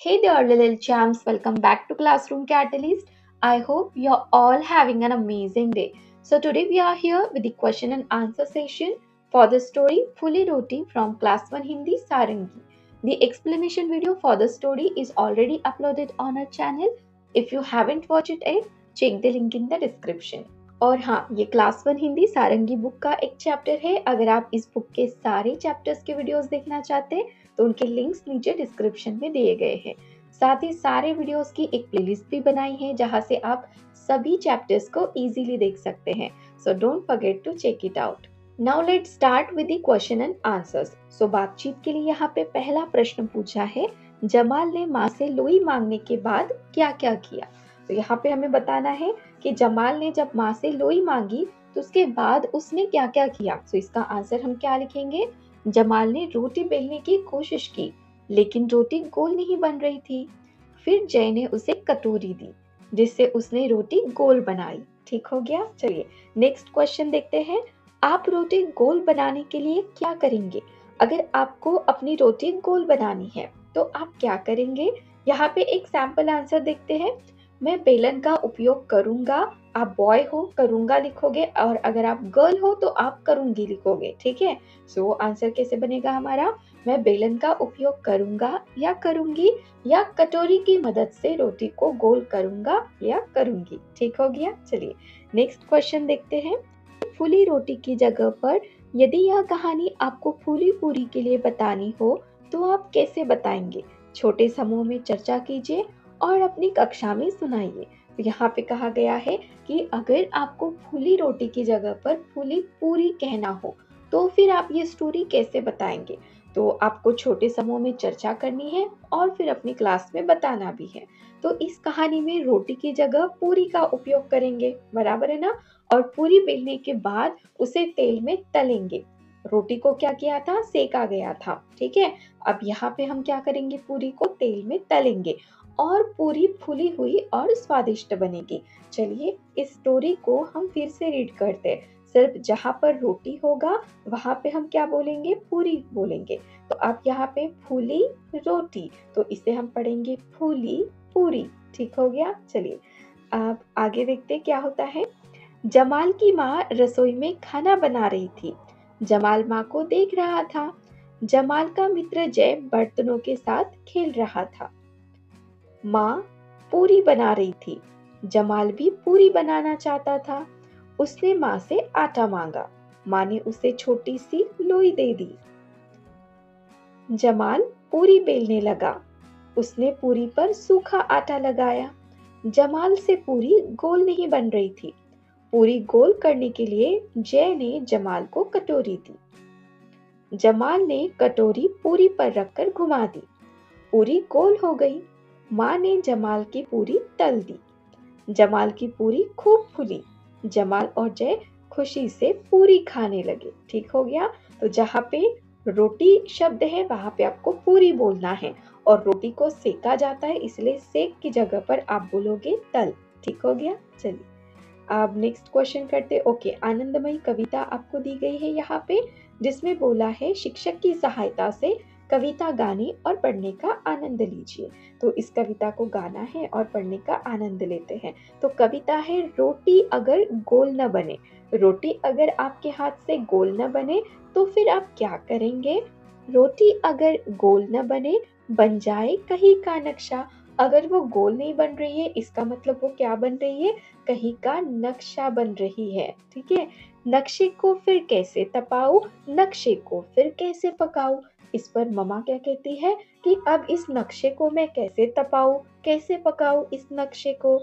Hey there, little champs. Welcome back to Classroom Catalyst. I hope you're all having an amazing day. So, today we are here with the question and answer session for the story Phuli Roti from Class 1 Hindi Sarangi. The explanation video for the story is already uploaded on our channel. If you haven't watched it yet, check the link in the description. और हाँ, ये class 1 Hindi सारंगी book का एक chapter है। अगर आप इस book के सारे चैप्टर्स के वीडियोस देखना चाहते हैं तो उनके लिंक्स नीचे डिस्क्रिप्शन में दिए गए हैं। साथ ही सारे वीडियोस की एक प्लेलिस्ट भी बनाई है जहां से आप सभी चैप्टर्स को इजीली देख सकते हैं। So don't forget to check it out. Now let's start with the question and answers. So बातचीत के लिए यहाँ पे पहला प्रश्न पूछा है, जमाल ने माँ से लोई मांगने के बाद क्या क्या किया। तो यहाँ पे हमें बताना है कि जमाल ने जब माँ से लोई मांगी तो उसके बाद उसने क्या क्या किया। तो इसका आंसर हम क्या लिखेंगे, जमाल ने रोटी बेलने की कोशिश की लेकिन रोटी गोल नहीं बन रही थी। फिर जय ने उसे कटोरी दी जिससे उसने रोटी गोल बनाई। ठीक हो गया। चलिए नेक्स्ट क्वेश्चन देखते हैं। आप रोटी गोल बनाने के लिए क्या करेंगे। अगर आपको अपनी रोटी गोल बनानी है तो आप क्या करेंगे। यहाँ पे एक सैंपल आंसर देखते हैं। मैं बेलन का उपयोग करूंगा। आप बॉय हो करूंगा लिखोगे और अगर आप गर्ल हो तो आप करूंगी लिखोगे। ठीक है। सो आंसर कैसे बनेगा हमारा, मैं बेलन का उपयोग करूंगा या करूंगी या कटोरी की मदद से रोटी को गोल करूंगा या करूंगी। ठीक हो गया। चलिए नेक्स्ट क्वेश्चन देखते हैं। फूली रोटी की जगह पर यदि यह कहानी आपको फूली पूरी के लिए बतानी हो तो आप कैसे बताएंगे। छोटे समूह में चर्चा कीजिए और अपनी कक्षा में सुनाइए। तो यहाँ पे कहा गया है कि अगर आपको फूली रोटी की जगह पर फूली पूरी कहना हो तो फिर आप ये स्टोरी कैसे बताएंगे। तो आपको छोटे समूह में चर्चा करनी है और फिर अपनी क्लास में बताना भी है। तो इस कहानी में रोटी की जगह पूरी का उपयोग करेंगे, बराबर है ना। और पूरी बेलने के बाद उसे तेल में तलेंगे। रोटी को क्या किया था, सेका गया था। ठीक है। अब यहाँ पे हम क्या करेंगे, पूरी को तेल में तलेंगे और पूरी फूली हुई और स्वादिष्ट बनेगी। चलिए इस स्टोरी को हम फिर से रीड करते हैं। सिर्फ जहाँ पर रोटी होगा वहां पे हम क्या बोलेंगे, पूरी बोलेंगे। तो आप यहाँ पे फूली रोटी, तो इसे हम पढ़ेंगे फूली पूरी। ठीक हो गया। चलिए अब आगे देखते क्या होता है। जमाल की माँ रसोई में खाना बना रही थी। जमाल माँ को देख रहा था। जमाल का मित्र जय बर्तनों के साथ खेल रहा था। माँ पूरी बना रही थी। जमाल भी पूरी बनाना चाहता था। उसने माँ से आटा मांगा। माँ ने उसे छोटी सी लोई दे दी। जमाल पूरी बेलने लगा। उसने पूरी पर सूखा आटा लगाया। जमाल से पूरी गोल नहीं बन रही थी। पूरी गोल करने के लिए जय ने जमाल को कटोरी दी। जमाल ने कटोरी पूरी पर रखकर घुमा दी। पूरी गोल हो गई। माँ ने जमाल की पूरी तल दी। जमाल की पूरी खूब फूली। जमाल और जय खुशी से पूरी खाने लगे। ठीक हो गया। तो जहाँ पे रोटी शब्द है वहां पे आपको पूरी बोलना है और रोटी को सेका जाता है इसलिए सेक की जगह पर आप बोलोगे तल। ठीक हो गया। चलिए अब नेक्स्ट क्वेश्चन करते। ओके, आनंदमयी कविता आपको दी गई है यहाँ पे, जिसमें बोला है शिक्षक की सहायता से कविता गाने और पढ़ने का आनंद लीजिए। तो इस कविता को गाना है और पढ़ने का आनंद लेते हैं। तो कविता है, रोटी अगर गोल न बने। रोटी अगर आपके हाथ से गोल न बने तो फिर आप क्या करेंगे। रोटी अगर गोल न बने बन जाए कहीं का नक्शा। अगर वो गोल नहीं बन रही है इसका मतलब वो क्या बन रही है, कहीं का नक्शा बन रही है। ठीक है। नक्शे को फिर कैसे तपाऊं, नक्शे को फिर कैसे पकाऊं। इस पर मम्मा क्या कहती है कि अब इस नक्शे को मैं कैसे तपाऊं, कैसे पकाऊं इस नक्शे को।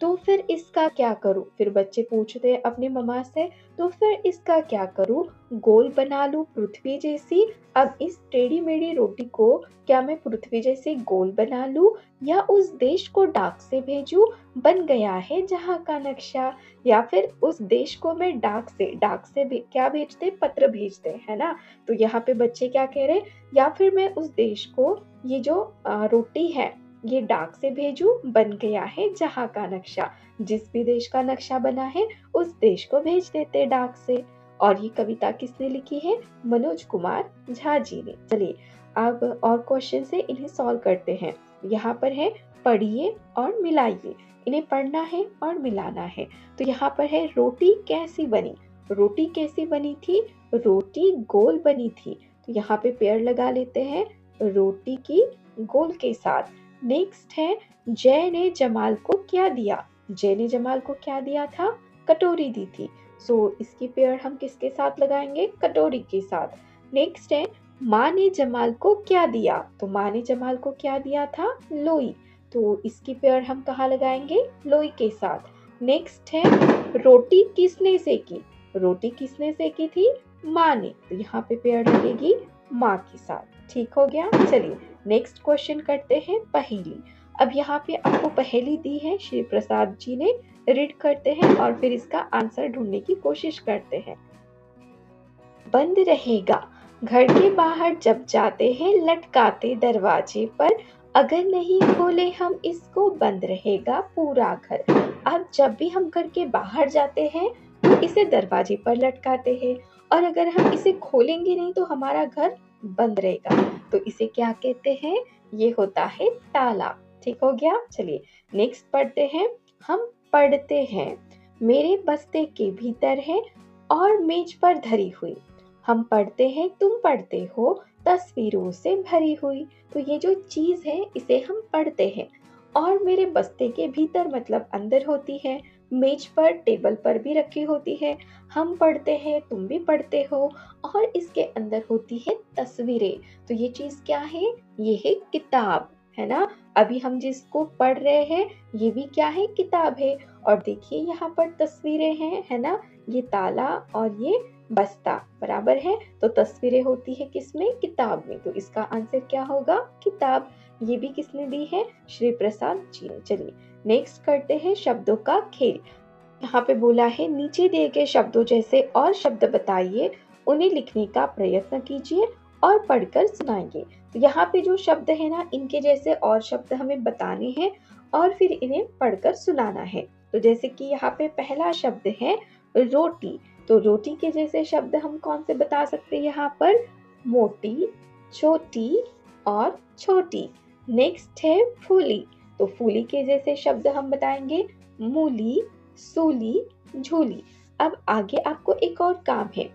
तो फिर इसका क्या करूं। फिर बच्चे पूछते हैं अपनी मम्मा से, तो फिर इसका क्या करूं, गोल बना लूं पृथ्वी जैसी। अब इस टेढ़ी मेढ़ी रोटी को क्या मैं पृथ्वी जैसे गोल बना लूं या उस देश को डाक से भेजूं, बन गया है जहां का नक्शा। या फिर उस देश को मैं डाक से भी क्या भेजते, पत्र भेजते है ना। तो यहाँ पे बच्चे क्या कह रहे, या फिर मैं उस देश को ये जो रोटी है ये डाक से भेजूं, बन गया है जहां का नक्शा। जिस भी देश का नक्शा बना है उस देश को भेज देते डाक से। और ये कविता किसने लिखी है, मनोज कुमार झा जी ने। चलिए अब और क्वेश्चन से इन्हें सॉल्व करते हैं। तो यहाँ पर है पढ़िए और मिलाइए, इन्हें पढ़ना है और मिलाना है। तो यहाँ पर है रोटी कैसी बनी, रोटी कैसी बनी थी, रोटी गोल बनी थी। तो यहाँ पे पेड़ लगा लेते हैं रोटी की गोल के साथ। नेक्स्ट है जय ने जमाल को क्या दिया, जय ने जमाल को क्या दिया था, कटोरी दी थी। सो इसकी पेड़ हम किसके साथ लगाएंगे, कटोरी के साथ। नेक्स्ट है माँ ने जमाल को क्या दिया, तो माँ ने जमाल को क्या दिया था, लोई। तो इसकी पेड़ हम कहाँ लगाएंगे, लोई के साथ। नेक्स्ट है रोटी किसने सेकी, रोटी किसने सेकी थी, माँ ने। तो यहाँ पे पेड़ लगेगी माँ के साथ। ठीक हो गया। चलिए नेक्स्ट क्वेश्चन करते हैं पहेली। अब यहाँ पे आपको पहेली दी है, श्री प्रसाद जी ने, रीड करते हैं और फिर इसका आंसर ढूंढने की कोशिश करते हैं। बंद रहेगा घर के बाहर जब जाते हैं, लटकाते दरवाजे पर, अगर नहीं खोले हम इसको बंद रहेगा पूरा घर। अब जब भी हम घर के बाहर जाते हैं तो इसे दरवाजे पर लटकाते हैं, और अगर हम इसे खोलेंगे नहीं तो हमारा घर बंद रहेगा। तो इसे क्या कहते हैं, ये होता है ताला। ठीक हो गया। चलिए नेक्स्ट पढ़ते हैं। हम पढ़ते हैं मेरे बस्ते के भीतर है और मेज पर धरी हुई, हम पढ़ते हैं तुम पढ़ते हो तस्वीरों से भरी हुई। तो ये जो चीज है इसे हम पढ़ते हैं, और मेरे बस्ते के भीतर मतलब अंदर होती है, मेज पर टेबल पर भी रखी होती है। हम पढ़ते हैं तुम भी पढ़ते हो, और इसके अंदर होती है तस्वीरें। तो ये चीज क्या है, ये है किताब, है ना। अभी हम जिसको पढ़ रहे हैं ये भी क्या है, किताब है। और देखिए यहाँ पर तस्वीरें हैं, है ना, ये ताला और ये बस्ता बराबर है। तो तस्वीरें होती है किसमें, किताब में। तो इसका आंसर क्या होगा, किताब। ये भी किसने दी है, श्री प्रसाद जी ने। चलिए नेक्स्ट करते हैं शब्दों का खेल। यहाँ पे बोला है नीचे दिए गए शब्दों जैसे और शब्द बताइए, उन्हें लिखने का प्रयत्न कीजिए और पढ़कर सुनाएंगे। तो यहाँ पे जो शब्द है ना, इनके जैसे और शब्द हमें बताने हैं और फिर इन्हें पढ़कर सुनाना है। तो जैसे कि यहाँ पे पहला शब्द है रोटी, तो रोटी के जैसे शब्द हम कौन से बता सकते हैं यहाँ पर, मोटी, छोटी और छोटी। नेक्स्ट है फूली, तो फूली के जैसे शब्द हम बताएंगे मूली, सूली, झूली। अब आगे आपको एक और काम है,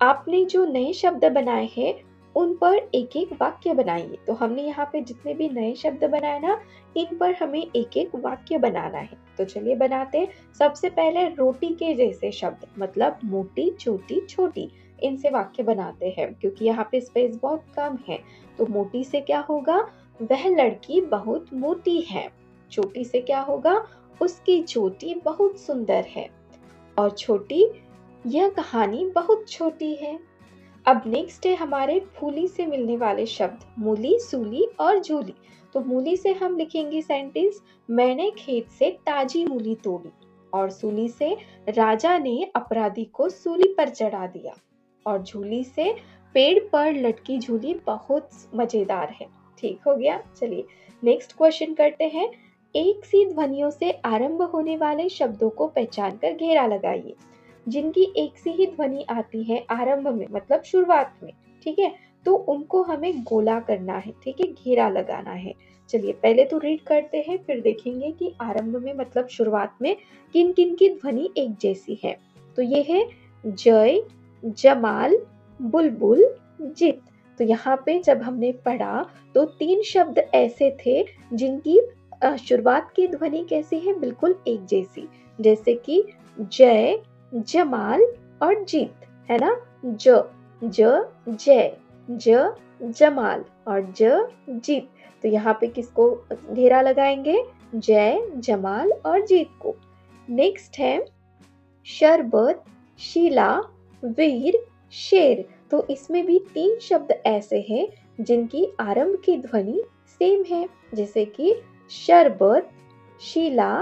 आपने जो नए शब्द बनाए हैं उन पर एक एक वाक्य बनाइए। तो हमने यहाँ पे जितने भी नए शब्द बनाए ना, इन पर हमें एक एक वाक्य बनाना है। तो चलिए बनाते हैं। सबसे पहले रोटी के जैसे शब्द मतलब मोटी, छोटी, छोटी, इनसे वाक्य बनाते हैं क्योंकि यहाँ पे स्पेस बहुत कम है। तो मोटी से क्या होगा, वह लड़की बहुत मोटी है। छोटी से क्या होगा, उसकी चोटी बहुत सुंदर है। और छोटी, यह कहानी बहुत छोटी है। अब नेक्स्ट है हमारे फूली से मिलने वाले शब्द मूली, सूली और झूली। तो मूली से हम लिखेंगे सेंटेंस मैंने खेत से ताजी मूली तोड़ी, और सूली से राजा ने अपराधी को सूली पर चढ़ा दिया, और झूली से पेड़ पर लटकी झूली बहुत मजेदार है। ठीक हो गया। चलिए नेक्स्ट क्वेश्चन करते हैं। एक सी ध्वनियों से आरंभ होने वाले शब्दों को पहचान कर घेरा लगाइए, जिनकी एक सी ही ध्वनि आती है आरंभ में मतलब शुरुआत में। ठीक है, तो उनको हमें गोला करना है, ठीक है, घेरा लगाना है। चलिए पहले तो रीड करते हैं फिर देखेंगे कि आरंभ में मतलब शुरुआत में किन किन की ध्वनि एक जैसी है। तो ये है जय, जमाल, बुलबुल, जित। तो यहाँ पे जब हमने पढ़ा तो 3 शब्द ऐसे थे जिनकी शुरुआत की ध्वनि कैसी है, बिल्कुल एक जैसी, जैसे कि जय, जमाल और जीत, है ना। ज जय, ज जमाल और ज जीत। तो यहाँ पे किसको घेरा लगाएंगे, जय, जमाल और जीत को। नेक्स्ट है शरबत, शीला, वीर, शेर। तो इसमें भी 3 शब्द ऐसे हैं जिनकी आरंभ की ध्वनि सेम है, जैसे कि शरबत, शीला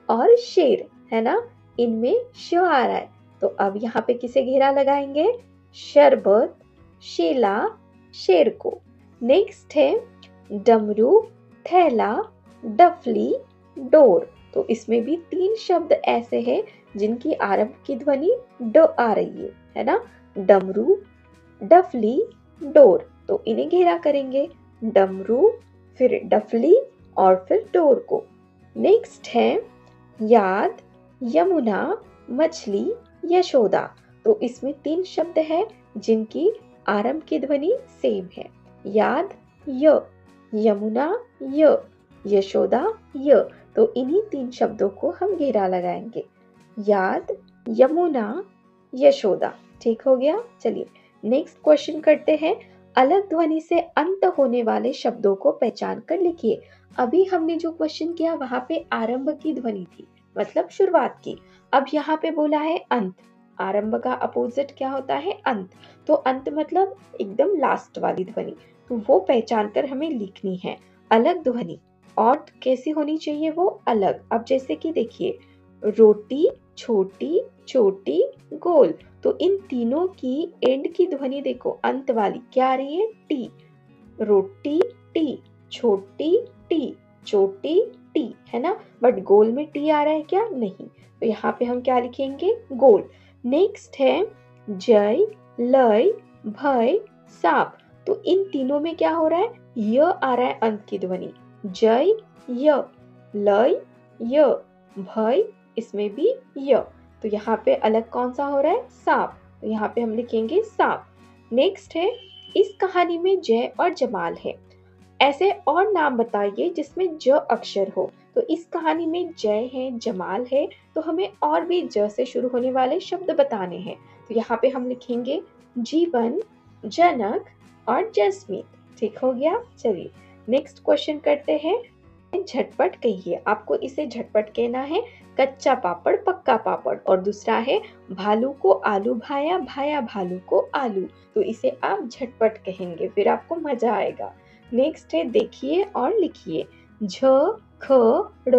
और शेर, है ना, इनमें श आ रहा है। तो अब यहाँ पे किसे घेरा लगाएंगे, शरबत, शीला, शेर को। नेक्स्ट है डमरू, थैला, डफली, डोर। तो इसमें भी 3 शब्द ऐसे हैं जिनकी आरंभ की ध्वनि ड आ रही है ना, डमरू, डफली, डोर। तो इन्हें घेरा करेंगे, डमरू, फिर डफली और फिर डोर को। नेक्स्ट है याद, यमुना, मछली, यशोदा। तो इसमें 3 शब्द हैं जिनकी आरंभ की ध्वनि सेम है। याद य, यमुना य, यशोदा य। तो इन्हीं 3 शब्दों को हम घेरा लगाएंगे। याद, यमुना, यशोदा। ठीक हो गया। चलिए नेक्स्ट क्वेश्चन करते हैं। अलग ध्वनि से अंत होने वाले शब्दों को पहचान कर लिखिए। अभी हमने जो क्वेश्चन किया वहां पे आरंभ की ध्वनि थी, मतलब शुरुआत की। अब यहाँ पे बोला है अंत। आरंभ का अपोजिट क्या होता है? अंत। तो अंत मतलब एकदम लास्ट वाली ध्वनि, तो वो पहचान कर हमें लिखनी है। अलग ध्वनि और कैसी होनी चाहिए? वो अलग। अब जैसे कि देखिए, रोटी, छोटी, चोटी, गोल। तो इन तीनों की एंड की ध्वनि देखो, अंत वाली क्या आ रही है? टी। रोटी टी, छोटी टी, चोटी टी, है ना? बट गोल में टी आ रहा है क्या? नहीं। तो यहाँ पे हम क्या लिखेंगे? गोल। नेक्स्ट है जय, लय, भय, साप। तो इन तीनों में क्या हो रहा है? य आ रहा है अंत की ध्वनि। जय य, लय य, भय इसमें भी य। तो यहाँ पे अलग कौन सा हो रहा है? सांप। तो यहाँ पे हम लिखेंगे सांप। नेक्स्ट है इस कहानी में जय और जमाल है। ऐसे और नाम बताइए जिसमें ज अक्षर हो। तो इस कहानी में जय है, जमाल है, तो हमें और भी ज से शुरू होने वाले शब्द बताने हैं। तो यहाँ पे हम लिखेंगे जीवन, जनक और जसमीत। ठीक हो गया। चलिए नेक्स्ट क्वेश्चन करते हैं। झटपट कहिए। आपको इसे झटपट कहना है। कच्चा पापड़, पक्का पापड़। और दूसरा है भालू को आलू भाया, भाया भालू को आलू। तो इसे आप झटपट कहेंगे, फिर आपको मजा आएगा। नेक्स्ट है देखिए और लिखिए। झ, ख, ड़,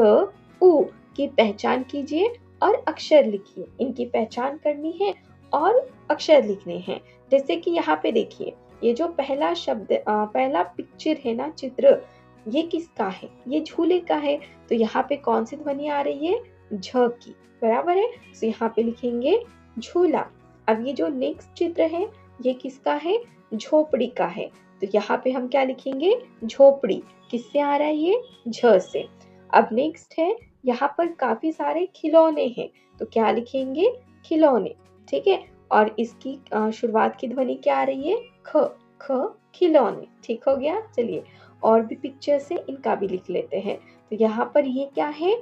उ की पहचान कीजिए और अक्षर लिखिए। इनकी पहचान करनी है और अक्षर लिखने हैं। जैसे कि यहाँ पे देखिए, ये जो पहला शब्द पहला पिक्चर है ना, चित्र, ये किसका है? ये झूले का है। तो यहाँ पे कौन सी ध्वनि आ रही है? झ की। बराबर है। तो यहाँ पे लिखेंगे झूला। अब ये जो नेक्स्ट चित्र है ये किसका है? झोपड़ी का है। तो यहाँ पे हम क्या लिखेंगे? झोपड़ी। किससे आ रहा है ये? झ से। अब नेक्स्ट है, यहाँ पर काफी सारे खिलौने हैं, तो क्या लिखेंगे? खिलौने। ठीक है। और इसकी शुरुआत की ध्वनि क्या आ रही है? ख। ख, खिलौने। ठीक हो गया। चलिए और भी पिक्चर से इनका भी लिख लेते हैं। तो यहाँ पर ये क्या है?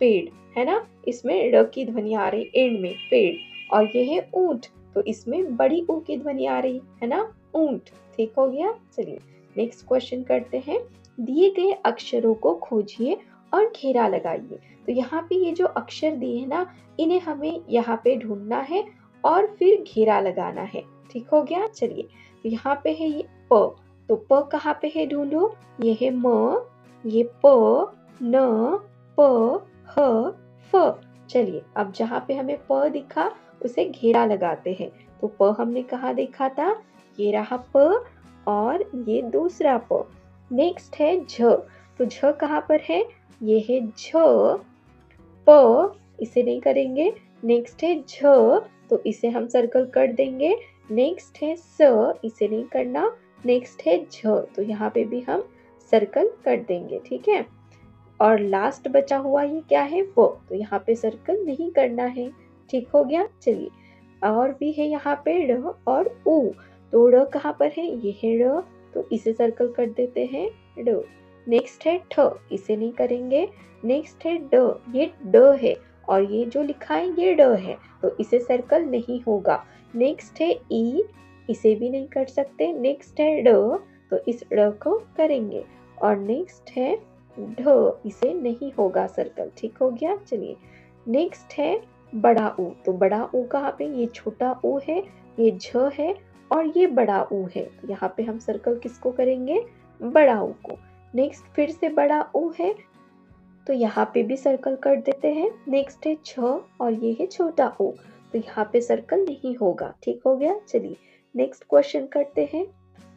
पेड़, है ना? इसमें ड़ की ध्वनि आ रही एंड में, पेड़। और ये है ऊंट, तो इसमें बड़ी ऊ की ध्वनि आ रही है ना, ऊंट। ठीक हो गया। चलिए नेक्स्ट क्वेश्चन करते हैं। दिए गए अक्षरों को खोजिए और घेरा लगाइए। तो यहाँ पे ये जो अक्षर दिए हैं ना, इन्हें हमें यहाँ पे ढूंढना है और फिर घेरा लगाना है। ठीक हो गया। चलिए तो यहाँ पे है ये प। तो प कहाँ पे है? ढूंढो। ये है म, ये प, न, प, ह, फ। चलिए अब जहाँ पे हमें प दिखा उसे घेरा लगाते हैं। तो प हमने कहाँ देखा था? ये रहा प और ये दूसरा प। नेक्स्ट है झ। तो झ कहाँ पर है? ये है झ, प इसे नहीं करेंगे। नेक्स्ट है झ, तो इसे हम सर्कल कर देंगे। नेक्स्ट है स, इसे नहीं करना। नेक्स्ट है झ, तो यहाँ पे भी हम सर्कल कर देंगे। ठीक है। और लास्ट बचा हुआ ये क्या है? वो। तो यहाँ पे सर्कल नहीं करना है। ठीक हो गया। चलिए और भी है यहाँ पे ड़ और उ। तो ड़ कहाँ पर है? ये है ड़, तो इसे सर्कल कर देते हैं ड। नेक्स्ट है ठ, इसे नहीं करेंगे। नेक्स्ट है ड, ये ड है और ये जो लिखा है ये ड है, तो इसे सर्कल नहीं होगा। नेक्स्ट है ई, इसे भी नहीं कर सकते। नेक्स्ट है ड, तो इस ड को करेंगे। और नेक्स्ट है ढ, इसे नहीं होगा सर्कल। ठीक हो गया। चलिए नेक्स्ट है बड़ा ऊ। तो बड़ा ऊ कहाँ पे? ये छोटा ऊ है, ये झ है और ये बड़ा ऊ है। तो यहाँ पे हम सर्कल किसको करेंगे? बड़ा ऊ को। नेक्स्ट फिर से बड़ा ऊ है, तो यहाँ पे भी सर्कल कर देते हैं। नेक्स्ट है छ और ये है छोटा ऊ, तो यहाँ पे सर्कल नहीं होगा। ठीक हो गया। चलिए नेक्स्ट क्वेश्चन करते हैं।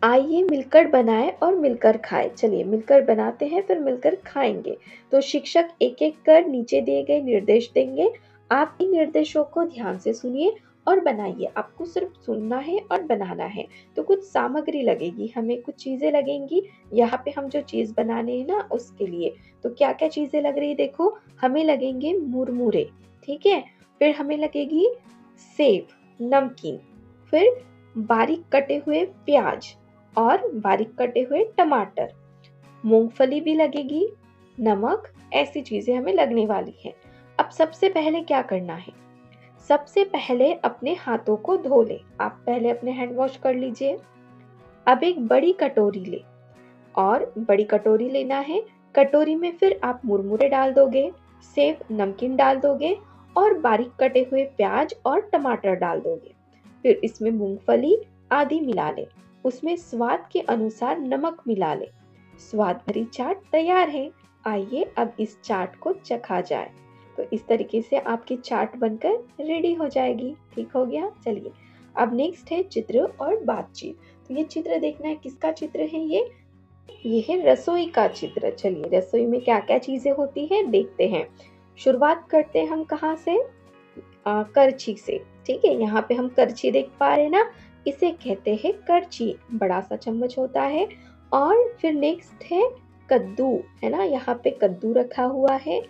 आइए मिलकर बनाएं और मिलकर खाएं। चलिए मिलकर बनाते हैं फिर मिलकर खाएंगे। तो शिक्षक एक एक कर नीचे दिए गए निर्देश देंगे। आप इन निर्देशों को ध्यान से सुनिए और बनाइए। आपको सिर्फ सुनना है और बनाना है। तो कुछ सामग्री लगेगी, हमें कुछ चीज़ें लगेंगी यहाँ पे हम जो चीज़ बनाने हैं ना उसके लिए। तो क्या क्या चीज़ें लग रही है देखो, हमें लगेंगे मुरमुरे, ठीक है, फिर हमें लगेगी सेव, नमकीन, फिर बारीक कटे हुए प्याज और बारीक कटे हुए टमाटर, मूंगफली भी लगेगी, नमक, ऐसी चीजें हमें लगने वाली हैं। अब सबसे पहले क्या करना है, सबसे पहले अपने हाथों को धो ले। आप पहले अपने हैंड वॉश कर लीजिए। अब एक बड़ी कटोरी ले, और बड़ी कटोरी लेना है। कटोरी में फिर आप मुरमुरे डाल दोगे, सेव नमकीन डाल दोगे और बारीक कटे हुए प्याज और टमाटर डाल दोगे। फिर इसमें मूंगफली आधी मिला ले, उसमें स्वाद के अनुसार नमक मिला ले। स्वाद भरी चाट तैयार है। आइए अब इस चाट को चखा जाए। तो इस तरीके से आपकी चाट बनकर रेडी हो जाएगी। ठीक हो गया, चलिए अब नेक्स्ट है चित्र और बातचीत। तो ये चित्र देखना है, किसका चित्र है ये है रसोई का चित्र। चलिए रसोई में क्या क्या चीजें होती है देखते हैं। शुरुआत करते हैं हम कहाँ से, करछी से। ठीक है, यहाँ पे हम करछी देख पा रहे हैं ना, इसे कहते हैं करछी, बड़ा सा चम्मच होता है। और फिर नेक्स्ट है कद्दू, है ना, यहाँ पे कद्दू रखा हुआ है।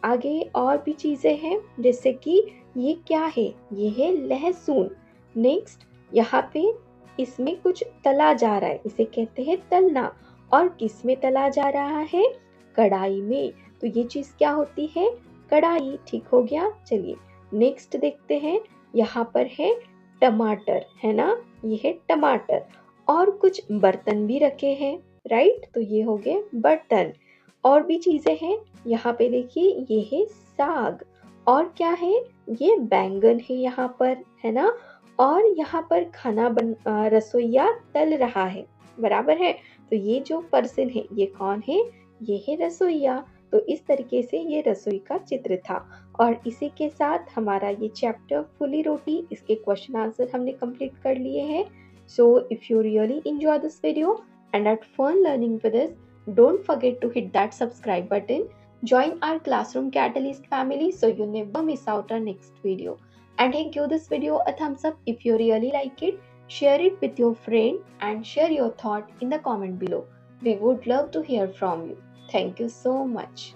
आगे और भी चीजें हैं, जैसे कि ये क्या है, ये है लहसुन। नेक्स्ट यहाँ पे इसमें कुछ तला जा रहा है, इसे कहते हैं तलना। और किस में तला जा रहा है, कढ़ाई में। तो ये चीज क्या होती है, कढ़ाई। ठीक हो गया, चलिए नेक्स्ट देखते हैं। यहाँ पर है टमाटर, है ना, ये है टमाटर। और कुछ बर्तन भी रखे हैं, राइट, तो ये हो गए बर्तन। और भी चीजें हैं, यहाँ पे देखिए ये है साग। और क्या है, ये बैंगन है यहाँ पर, है ना। और यहाँ पर रसोइया तल रहा है, बराबर है। तो ये जो पर्सन है ये कौन है, ये है रसोइया। तो इस तरीके से ये रसोई का चित्र था। और इसी के साथ हमारा ये चैप्टर फुली रोटी, इसके क्वेश्चन आंसर हमने कंप्लीट कर लिए हैं। So if you really enjoy this video and had fun learning with us, don't forget to hit that subscribe button. Join our Classroom Catalyst family so you never miss out our next video. And hey, give this video a thumbs up if you really like it. Share it with your friend and share your thought in the comment below. We would love to hear from you. Thank you so much.